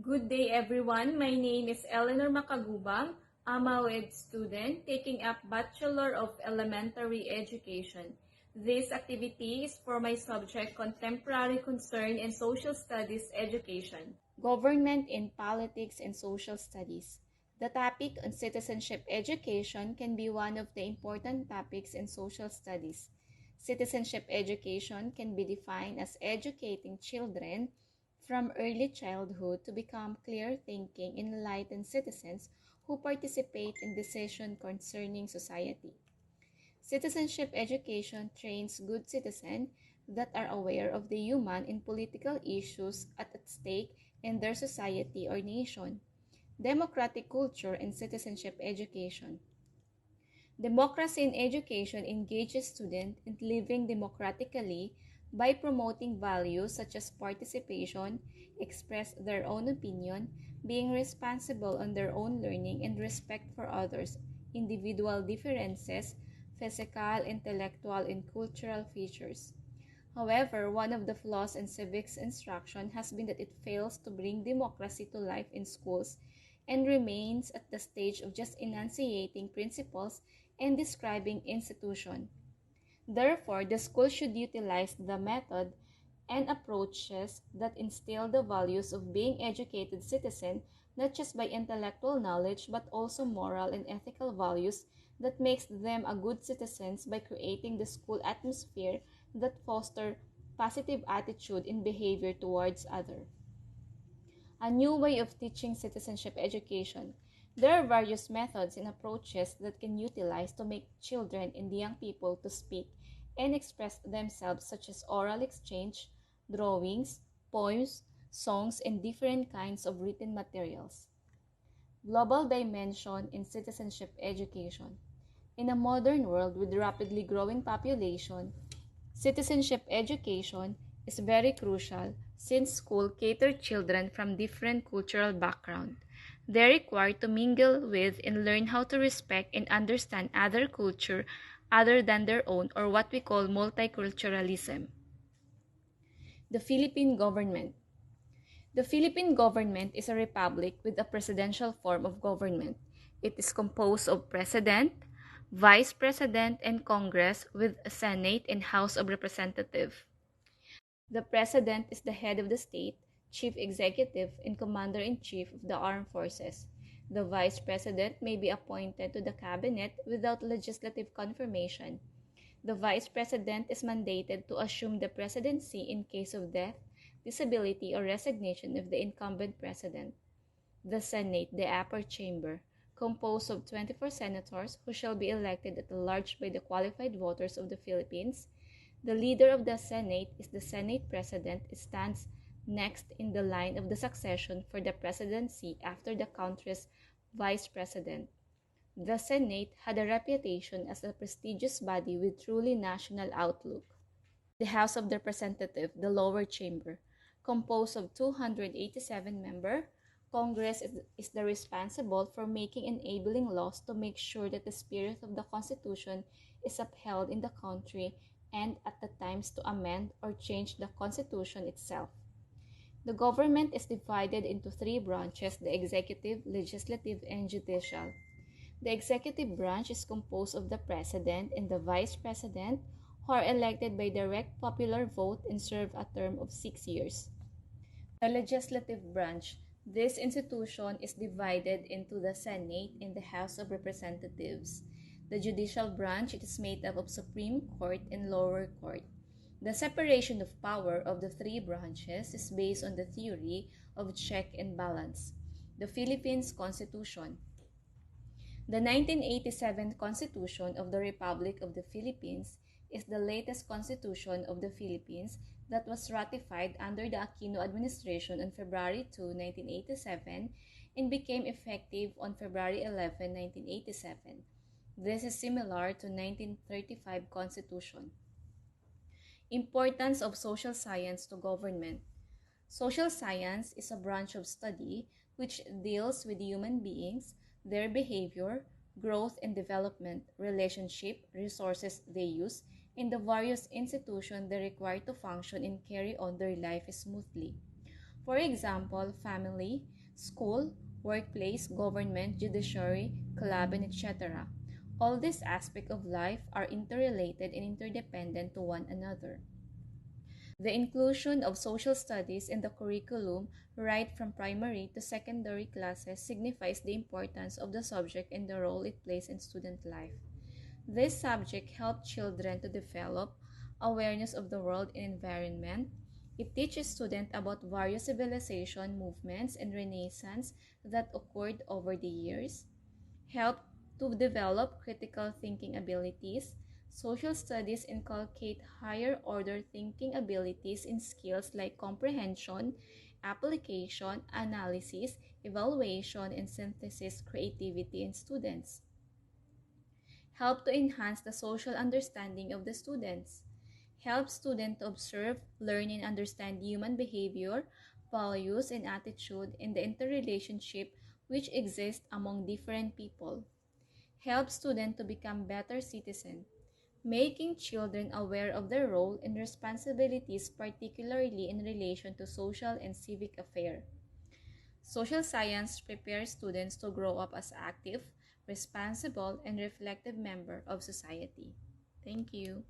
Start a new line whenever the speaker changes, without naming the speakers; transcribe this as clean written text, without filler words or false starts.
Good day everyone. My name is Elinore Macagubang. I'm a WED student taking up Bachelor of Elementary Education. This activity is for my subject Contemporary Concern and Social Studies Education.
Government in Politics and Social Studies. The topic on citizenship education can be one of the important topics in social studies. Citizenship education can be defined as educating children from early childhood to become clear-thinking, enlightened citizens who participate in decisions concerning society. Citizenship education trains good citizens that are aware of the human and political issues at stake in their society or nation. Democratic culture and citizenship education. Democracy in education engages students in living democratically by promoting values such as participation, express their own opinion, being responsible on their own learning, and respect for others' individual differences, physical, intellectual, and cultural features. However, one of the flaws in civics instruction has been that it fails to bring democracy to life in schools and remains at the stage of just enunciating principles and describing institution. Therefore, the school should utilize the method and approaches that instill the values of being educated citizen, not just by intellectual knowledge but also moral and ethical values that makes them a good citizens by creating the school atmosphere that foster positive attitude and behavior towards others. A new way of teaching citizenship education. There are various methods and approaches that can utilize to make children and young people to speak and express themselves, such as oral exchange, drawings, poems, songs, and different kinds of written materials. Global dimension in citizenship education. In a modern world with rapidly growing population, citizenship education is very crucial since schools cater children from different cultural backgrounds. They are required to mingle with and learn how to respect and understand other culture other than their own, or what we call multiculturalism. The Philippine government. The Philippine government is a republic with a presidential form of government. It is composed of President, Vice President, and Congress with a Senate and House of Representatives. The President is the head of the state, Chief Executive, and Commander-in-Chief of the Armed Forces. The Vice President may be appointed to the Cabinet without legislative confirmation. The Vice President is mandated to assume the presidency in case of death, disability, or resignation of the incumbent president. The Senate, the upper chamber, composed of 24 senators who shall be elected at large by the qualified voters of the Philippines. The leader of the Senate is the Senate President. It stands next in the line of the succession for the presidency after the country's Vice President. The Senate had a reputation as a prestigious body with truly national outlook. The House of Representatives, the lower chamber, composed of 287 members. Congress is the responsible for making enabling laws to make sure that the spirit of the Constitution is upheld in the country and at the times to amend or change the Constitution itself. The government is divided into three branches: the executive, legislative, and judicial. The executive branch is composed of the President and the Vice President, who are elected by direct popular vote and serve a term of 6 years. The legislative branch. This institution is divided into the Senate and the House of Representatives. The judicial branch, it is made up of Supreme Court and lower court. The separation of power of the three branches is based on the theory of check and balance. The Philippines Constitution. The 1987 Constitution of the Republic of the Philippines is the latest constitution of the Philippines that was ratified under the Aquino administration on February 2, 1987 and became effective on February 11, 1987. This is similar to 1935 Constitution. Importance of social science to government. Social science is a branch of study which deals with human beings, their behavior, growth and development, relationship, resources they use, and the various institutions they require to function and carry on their life smoothly. For example, family, school, workplace, government, judiciary, club, and etc. All these aspects of life are interrelated and interdependent to one another. The inclusion of social studies in the curriculum right from primary to secondary classes signifies the importance of the subject and the role it plays in student life. This subject helps children to develop awareness of the world and environment. It teaches students about various civilization movements and renaissance that occurred over the years, help to develop critical thinking abilities. Social studies inculcate higher order thinking abilities in skills like comprehension, application, analysis, evaluation, and synthesis creativity in students. Help to enhance the social understanding of the students. Help students to observe, learn, and understand human behavior, values, and attitude in the interrelationship which exists among different people. Help students to become better citizens, making children aware of their role and responsibilities, particularly in relation to social and civic affairs. Social science prepares students to grow up as active, responsible, and reflective members of society. Thank you.